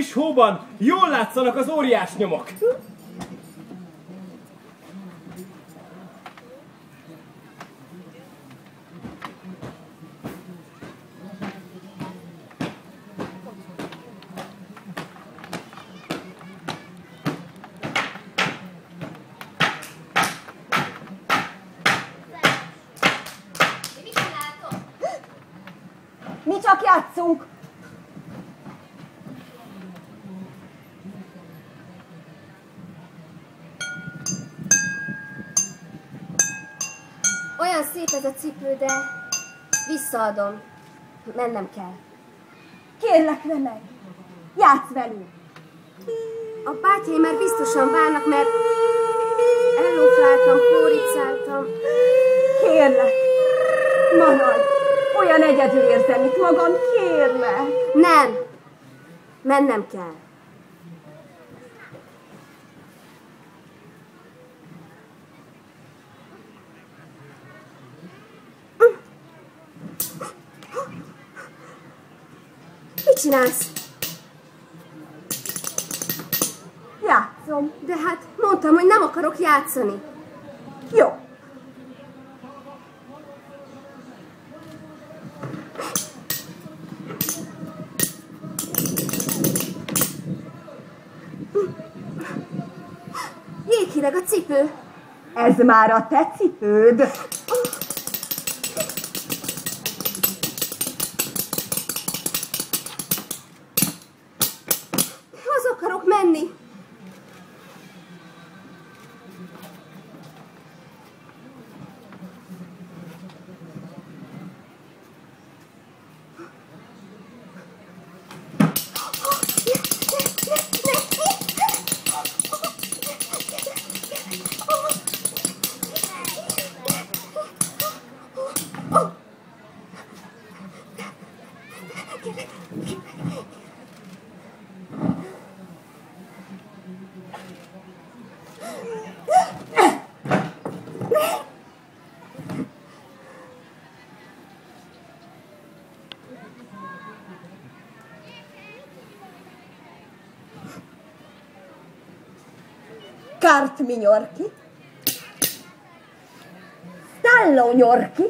friss hóban jól látszanak az óriás nyomok. Mi csak játszunk. Olyan szép ez a cipő, de visszaadom. Mennem kell. Kérlek, ne meg. Játsz velünk. A bátyáim már biztosan várnak, mert ellófláltam, kóricáltam. Kérlek, maradj. Olyan egyedül érzem itt magam, kérlek. Nem. Mennem kell. Mit csinálsz? Játszom. De hát mondtam, hogy nem akarok játszani. Jó. Jéghideg a cipő. Ez már a te cipőd. Haza akarok menni. Kart minyorki. Stallo nyorki.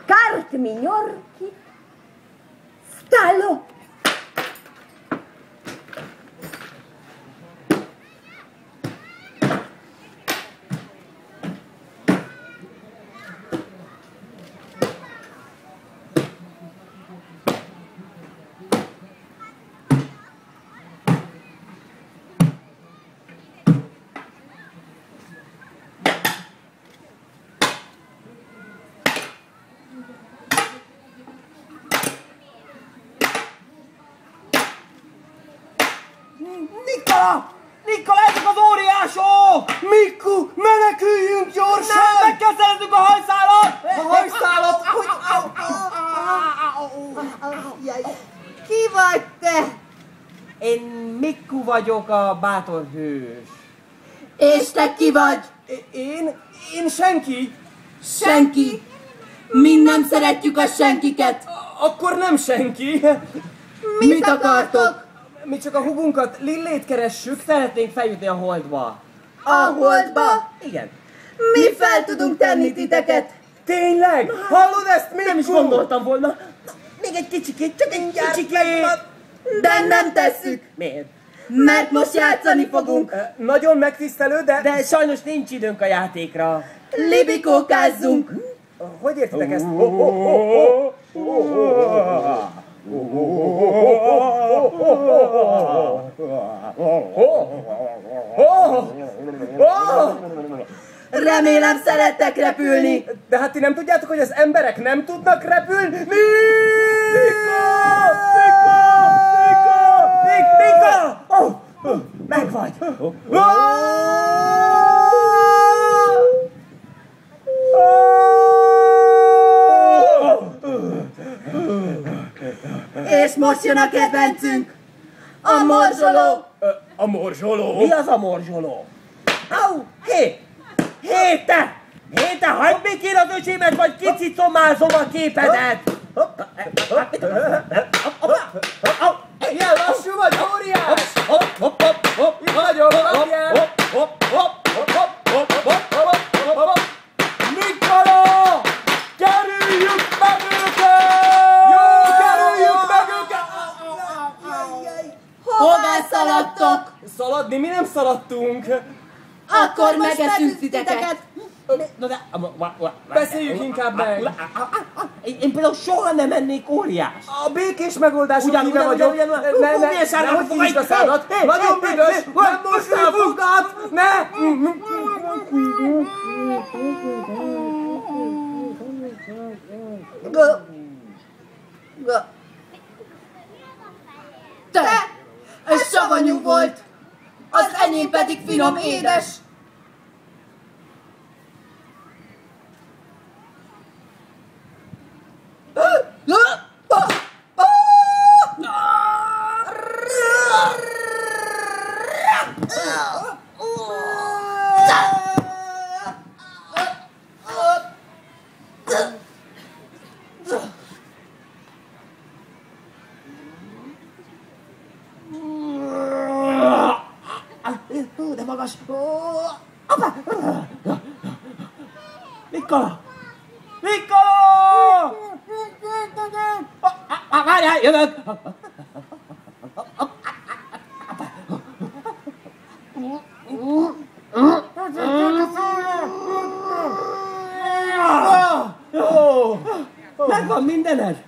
Kart minyorki. Stallo. Nikola, ezek az óriások! Mikku, meneküljünk gyorsan! Nem, meg kell szereznünk a hajszálat! A hajszálat! Ki vagy te? Én Mikku vagyok, a bátor hős. És te ki vagy? Én senki. Senki. Mi nem szeretjük a senkiket. Akkor nem senki. Mit akartok? Mi csak a hugunkat, Lillét keressük, szeretnénk feljutni a holdba. A holdba? Igen. Mi fel tudunk tenni titeket. Tényleg? Hallod ezt, Mikku? Nem is gondoltam volna. Még egy kicsikét, csak egy kicsikét. De nem tesszük. Miért? Mert most játszani fogunk. Nagyon megtisztelő, de sajnos nincs időnk a játékra. Libikókázzunk. Hogy értitek ezt? Remélem szerettek repülni. De hát ti nem tudjátok, hogy az emberek nem tudnak repülni? Mika! Meg vagy! És most jön a kedvencünk. A morzsoló. A morzsoló? Mi az a morzsoló? Au! Hé, te, hagyd még én az öcsémet, vagy kicicomázom a képedet! Ilyen lassú vagy, óriás! Hopp, hopp, hopp, hopp, Itt vagyok, kapjál! hopp, hopp, hopp, hopp, hopp, hopp, hopp, hopp. Nikola! Kerüljük meg őket! Jó, kerüljük meg őket! Hová szaladtok? Szaladni? Mi nem szaladtunk! Akkor megeszünk titeket. Na de... Beszéljük inkább meg! Én például soha nem mennék, óriás. A békés megoldás Ugyan, híve ugyan, vagyok! ugyan, ugyan. Milyen sárga, hogy kinyisd a szádat! Hé, Nagyon hé, büdös! hé, Nem mostál fogad! Ne! Te! Ez savanyú volt. Az enyém pedig finom édes. De magas. Apa! Nikola! Nikola! Várjál, jövök! Megvan mindened?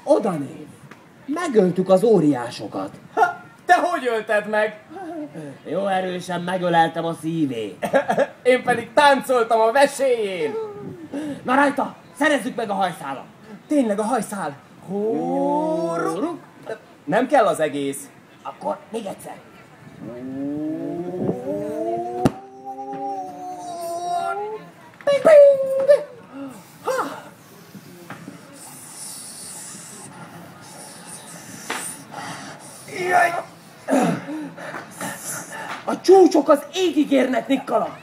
Oda néz! Megöltük az óriásokat. Te hogy ölted meg? Jó erősen megöleltem a szívét. Én pedig táncoltam a veséjén! Na rajta, szerezzük meg a hajszálat. Tényleg a hajszál! Nem kell az egész. Akkor még egyszer. Ping, ping. Jaj! A csúcsok az égig érnek, Nikola.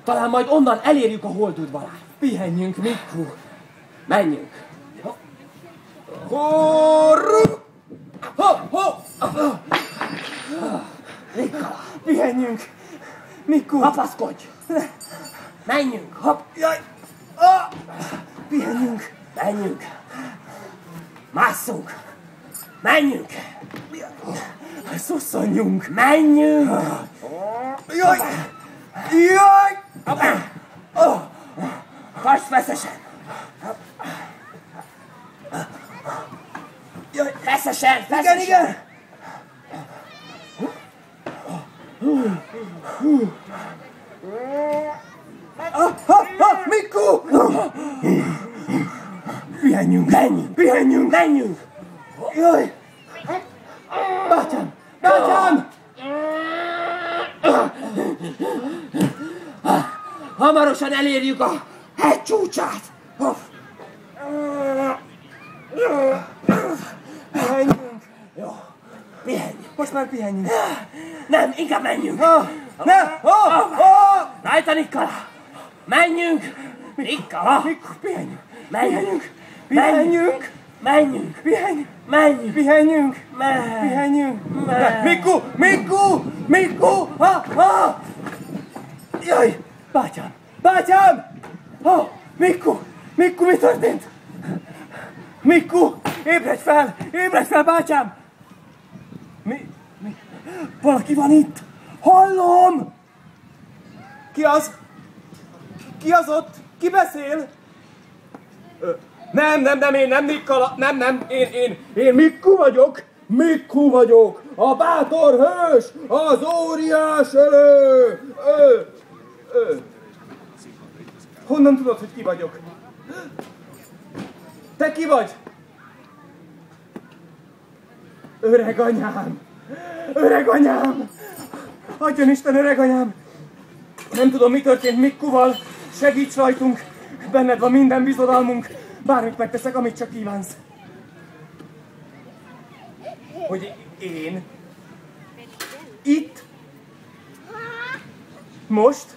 Talán majd onnan elérjük a holdudvarát. Pihenjünk, Mikku! Menjünk. Nikola, Pihenjünk! Mikku! kapaszkodj. Menjünk, hopp. Jaj! Pihenjünk! Menjünk. Másszunk. Menjünk. Szusszanjunk! Menjünk. Jaj! Jaj! Kasd feszesen. Jaj! Feszesen, Igen, feszesen. igen! Mikku! Pihenjünk! Menjünk. Pihenjünk! Menjünk. Jaj! Bátyám! Bátyám! Hamarosan elérjük a hegy csúcsát. Pihenjünk! Jó, pihenjünk. Most már pihenjünk! Nem, inkább menjünk. Ne! Rajta, Nikola. Menjünk. Nikola. Mikku, pihenjünk! Menjünk. Pihenjünk! Menjünk. Pihenjünk! Menjünk. Pihenjünk! Menjünk. Pihenjünk! Ne. Mikku! Mikku! Mikku! Jaj! Bátyám! Bátyám! Mikku! Mikku, mi történt? Mikku! Ébredj fel! Ébredj fel, bátyám! Mi? Valaki van itt! Hallom! Ki az? Ki az ott? Ki beszél? Nem, én nem Nikola, nem, én Mikku vagyok! Mikku vagyok! A bátor hős! Az óriás elő! Honnan tudod, hogy ki vagyok? Te ki vagy? Öreg anyám! Öreg anyám! Adjon Isten, öreg anyám! Nem tudom, mi történt Mikkuval. Segíts rajtunk! Benned van minden bizodalmunk. Bármit megteszek, amit csak kívánsz. Hogy én? Itt? Most?